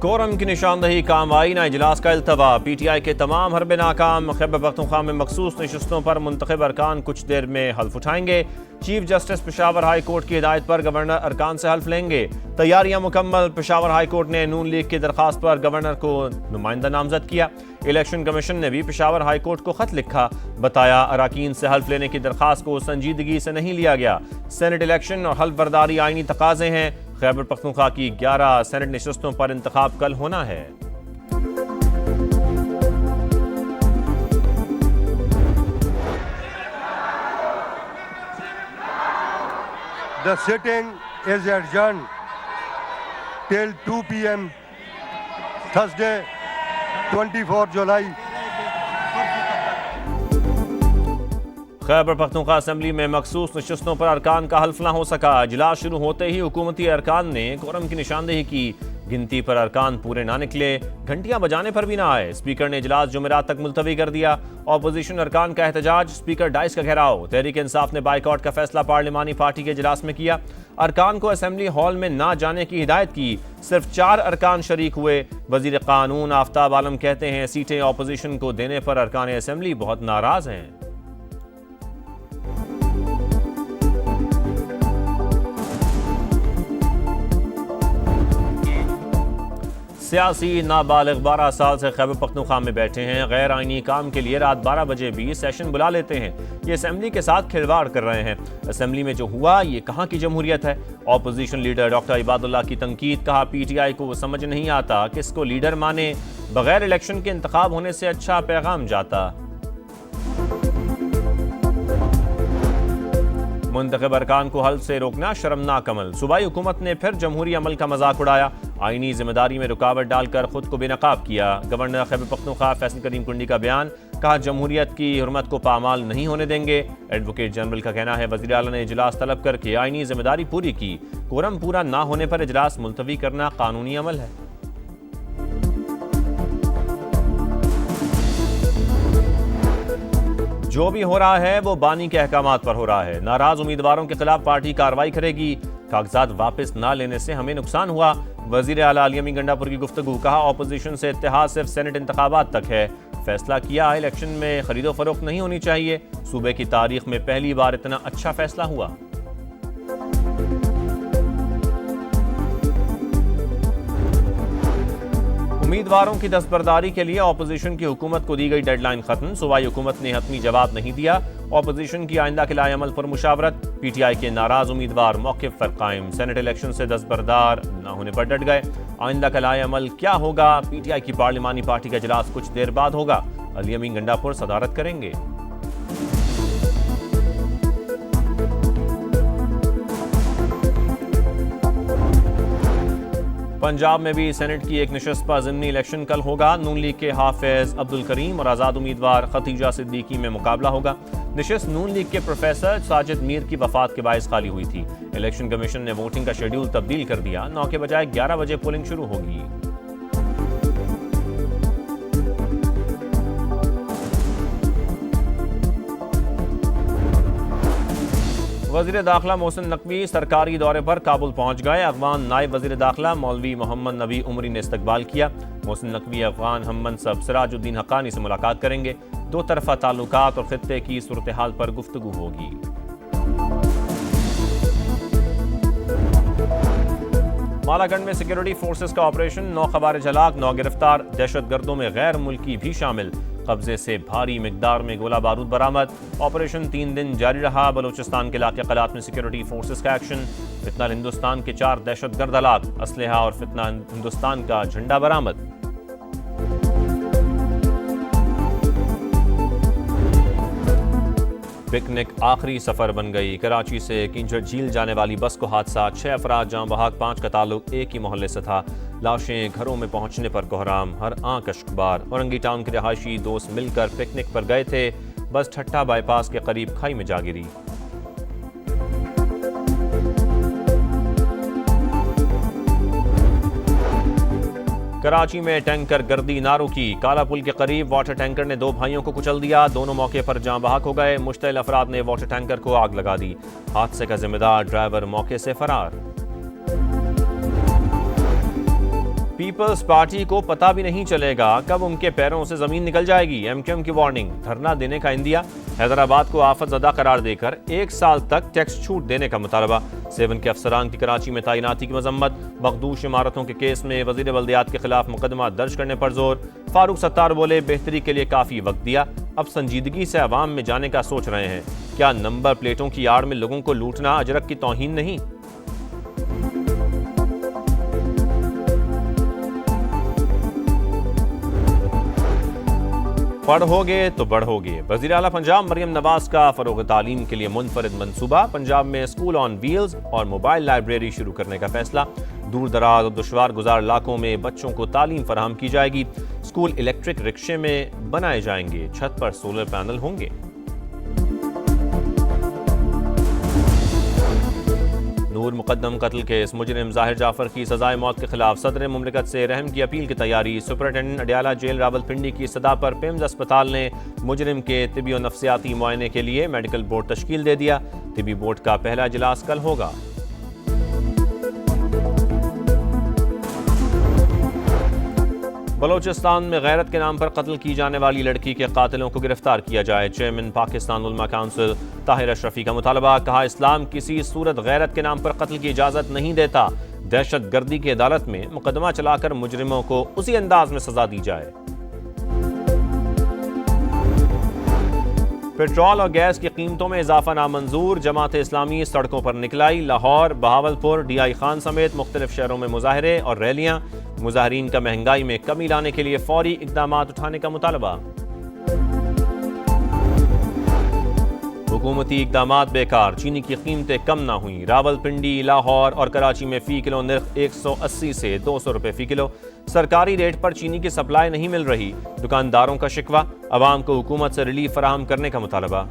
Quorum की निशानदही काम आई ना इजलास का अल्तवा। PTI के तमाम हरबे नाकाम। खैबर पख्तूनख्वा में मखसूस नशस्तों पर मुंतखब अरकान कुछ देर में हल्फ उठाएंगे। Chief justice Peshawar high court की हिदायत पर गवर्नर अरकान से हल्फ लेंगे। तैयारियां मुकम्मल। पेशावर हाई कोर्ट ने नून लीग की दरखास्त पर गवर्नर को नुमाइंदा नामजद किया। इलेक्शन कमीशन ने भी पेशावर हाई कोर्ट को खत लिखा। बताया अराकीन से हल्फ लेने की दरखास्त को संजीदगी से नहीं लिया गया। सेनेट इलेक्शन और हल्फ बर्दारी आईनी तकाजे हैं। खैबर पख्तूनख्वा की 11 सेनेट नशस्तों पर इंतखाब कल होना है। The sitting is adjourned till 2 p.m. Thursday, 24 July. Khyber Pakhtunkhwa assembly में मखसूस नशस्तों पर अरकान का हल्फ न हो सका। इजलास शुरू होते ही हुकूमती अरकान ने कोरम की निशानदेही की। गिनती पर अरकान पूरे ना निकले। घंटियां बजाने पर भी ना आए। स्पीकर ने इजलास जुमेरात तक मुलतवी कर दिया। ऑपोजिशन अरकान का एहतजाज। स्पीकर डाइस का घेराव। तहरीक इंसाफ ने बाइकआउट का फैसला पार्लिमानी पार्टी के इजलास में किया। अरकान को असेंबली हॉल में ना जाने की हिदायत की। सिर्फ 4 अरकान शरीक हुए। वजीर कानून आफ्ताब आलम कहते हैं सीटें ऑपोजिशन को देने पर अरकान असेंबली बहुत नाराज हैं। सियासी नाबालिग 12 साल से खैबर पख्तूनख्वा में बैठे हैं। गैर आईनी काम के लिए रात 12 बजे भी सेशन बुला लेते हैं। ये असेंबली के साथ खिलवाड़ कर रहे हैं। असेंबली में जो हुआ ये कहाँ की जमहूरियत है। ऑपोजिशन लीडर डॉक्टर इबादुल्लाह की तनकीद। कहा PTI को समझ नहीं आता किसको लीडर माने। बगैर इलेक्शन के इंतखाब होने से अच्छा पैगाम जाता। मुंतखब अरकान को हल्फ से रोकना शर्मनाक अमल। सूबाई हुकूमत ने फिर जमहूरी अमल का मजाक उड़ाया। आईनी जिम्मेदारी में रुकावट डालकर खुद को बेनकाब किया। गवर्नर खैबर पख्तूनख्वा फैसल करीम कुंडी का बयान। कहा जमहूरियत की हुर्मत को पामाल नहीं होने देंगे। एडवोकेट जनरल का कहना है वज़ीर आला ने इजलास तलब करके आईनी जिम्मेदारी पूरी की। कोरम पूरा ना होने पर इजलास मुलतवी करना कानूनी अमल है। जो भी हो रहा है वो बानी के अहकामात पर हो रहा है। नाराज उम्मीदवारों के खिलाफ पार्टी कार्रवाई करेगी। कागजात वापस ना लेने से हमें नुकसान हुआ। वजीर आला अली अमीन गंडापुर की गुफ्तगू। कहा ऑपोजिशन से इत्तेहाद सिर्फ सेनेट इंतखाबात तक है। फैसला किया इलेक्शन में खरीदो फरोख्त नहीं होनी चाहिए। सूबे की तारीख में पहली बार इतना अच्छा फैसला हुआ। उम्मीदवारों की दस्तबरदारी के लिए ऑपोजिशन की हुकूमत को दी गई डेडलाइन खत्म। सूबाई हुकूमत ने हतमी जवाब नहीं दिया। ऑपोजिशन की आइंदा के लाए अमल पर मुशावरत। PTI के नाराज उम्मीदवार मौक़िफ़ पर कायम। सेनेट इलेक्शन से दस्तबरदार न होने पर डट गए। आइंदा का लाए अमल क्या होगा। PTI की पार्लिमानी पार्टी का इजलास कुछ देर बाद होगा। अली अमीन गंडापुर सदारत करेंगे। पंजाब में भी सेनेट की एक नशस्त पर ज़िमनी इलेक्शन कल होगा। नून लीग के हाफिज अब्दुल करीम और आज़ाद उम्मीदवार खतीजा सिद्दीकी में मुकाबला होगा। नशस्त नून लीग के प्रोफेसर साजिद मीर की वफात के बायस खाली हुई थी। इलेक्शन कमीशन ने वोटिंग का शेड्यूल तब्दील कर दिया। 9 के बजाय 11 बजे पोलिंग शुरू होगी। वज़ीर दाखिला मोहसिन नकवी सरकारी दौरे पर काबुल पहुंच गए। अफगान नायब वज़ीर दाखिला मौलवी मोहम्मद नबी उमरी ने इस्तकबाल किया। मोहसिन नकवी अफगान हम मनसब सिराजुद्दीन हक्कानी से मुलाकात करेंगे। 2 तरफ़ा ताल्लुकात और खित्ते की सूरत हाल पर गुफ्तगू होगी। मालागंज में सिक्योरिटी फोर्सेस का ऑपरेशन। 9 ख़वारिज हलाक, 9 गिरफ्तार। दहशतगर्दों में गैर मुल्की भी शामिल। कब्जे से भारी मिकदार में गोला बारूद बरामद। ऑपरेशन 3 दिन जारी रहा। बलूचिस्तान के इलाके कलात में सिक्योरिटी फोर्सेस का एक्शन। फितना हिंदुस्तान के 4 दहशतगर्द हलाक। असलहा और फितना हिंदुस्तान का झंडा बरामद। पिकनिक आखिरी सफर बन गई। कराची से किंजर झील जाने वाली बस को हादसा। 6 अफराद जाँ बहक, 5 का ताल्लुक एक ही मोहल्ले से था। लाशें घरों में पहुंचने पर कोहराम। हर आंख अश्कबार। औरंगी टाउन के रहायशी दोस्त मिलकर पिकनिक पर गए थे। बस ठट्टा बाईपास के करीब खाई में जा गिरी। कराची में टैंकर गर्दी नारों की। काला पुल के करीब वाटर टैंकर ने 2 भाइयों को कुचल दिया। दोनों मौके पर जाँ बहक हो गए। मुश्तइल अफराद ने वाटर टैंकर को आग लगा दी। हादसे का जिम्मेदार ड्राइवर मौके से फरार। पीपल्स पार्टी को पता भी नहीं चलेगा कब उनके पैरों से जमीन निकल जाएगी, एमक्यूएम की वार्निंग। धरना देने का इंदिया। हैदराबाद को आफत ज़दा करार देकर 1 साल तक टैक्स छूट देने का मुतालबा। 7 के अफसरान की कराची में तैनाती की मजम्मत। मखदूश इमारतों के केस में वजीर बल्दियात के खिलाफ मुकदमा दर्ज करने पर जोर। फारूक सत्तार बोले, बेहतरी के लिए काफ़ी वक्त दिया, अब संजीदगी से अवाम में जाने का सोच रहे हैं। क्या नंबर प्लेटों की आड़ में लोगों को लूटना अजरक की तौहीन नहीं? पढ़ोगे तो बढ़ोगे। वज़ीर आला पंजाब मरियम नवाज का फरोग तालीम के लिए मुनफरिद मंसूबा। पंजाब में स्कूल ऑन व्हील्स और मोबाइल लाइब्रेरी शुरू करने का फैसला। दूर दराज और दुश्वार गुजार इलाकों में बच्चों को तालीम फराहम की जाएगी। स्कूल इलेक्ट्रिक रिक्शे में बनाए जाएंगे, छत पर सोलर पैनल होंगे। नूर मुकद्दम कत्ल केस। मुजरिम जाहिर जाफर की सजाए मौत के खिलाफ सदर मुमलिकत से रहम की अपील की तैयारी। सुपरिटेंडेंट अडियाला जेल रावलपिंडी की सदा पर पिम्स अस्पताल ने मुजरिम के तिबी और नफ्सियाती मुआयने के लिए मेडिकल बोर्ड तश्कील दे दिया। तिबी बोर्ड का पहला इजलास कल होगा। बलोचिस्तान में गैरत के नाम पर कत्ल की जाने वाली लड़की के कातिलों को गिरफ्तार किया जाए। चेयरमैन पाकिस्तान उलमा काउंसिल ताहिर अशरफी का मुतालबा। कहा, इस्लाम किसी सूरत गैरत के नाम पर कत्ल की इजाज़त नहीं देता। दहशत गर्दी की अदालत में मुकदमा चलाकर मुजरिमों को उसी अंदाज में सजा दी जाए। पेट्रोल और गैस की कीमतों में इजाफा नामंजूर। जमात इस्लामी सड़कों पर निकलाई। लाहौर, बहावलपुर, DI खान समेत मुख्तलिफ शहरों में मुजाहरे और रैलियां। मुजाहरीन का महंगाई में कमी लाने के लिए फौरी इकदाम उठाने का मुतालबा। हुकूमती इकदामात बेकार, चीनी की कीमतें कम ना हुई। रावलपिंडी, लाहौर और कराची में फी किलो नर्ख 180 से 200 रुपए फी किलो। सरकारी रेट पर चीनी की सप्लाई नहीं मिल रही। दुकानदारों का शिकवा। अवाम को हुकूमत से रिलीफ फराहम करने का मुतालबा।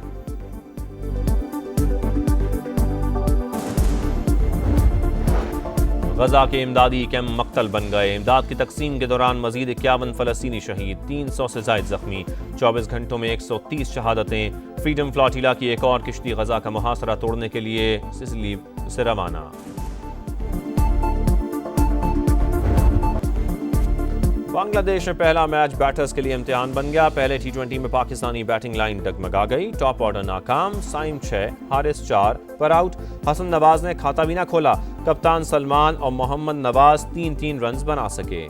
गजा के इमदादी कैंप मक्तल बन गए। इमदाद की तकसीम के दौरान मजीद 51 फलस्तीनी शहीद, 300 से जायद जख्मी। 24 घंटों में 130 शहादतें। फ्रीडम फ्लॉटिला की एक और किश्ती गजा का मुहासरा तोड़ने के लिए सिसिली से रवाना। बांग्लादेश में पहला मैच बैटर्स के लिए इम्तिहान बन गया। पहले T20 में पाकिस्तानी बैटिंग लाइन डगमगा गई। टॉप ऑर्डर नाकाम। साइम 6, हारिस 4 पर आउट। हसन नवाज ने खाता भी ना खोला। कप्तान सलमान और मोहम्मद नवाज 3-3 रन बना सके।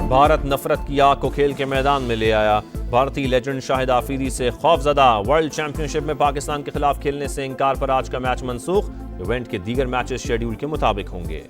भारत नफरत की आग को खेल के मैदान में ले आया। भारतीय लेजेंड शाहिद आफरीदी से खौफजदा। वर्ल्ड चैंपियनशिप में पाकिस्तान के खिलाफ खेलने से इंकार पर आज का मैच मनसूख। इवेंट के दीगर मैचेस शेड्यूल के मुताबिक होंगे।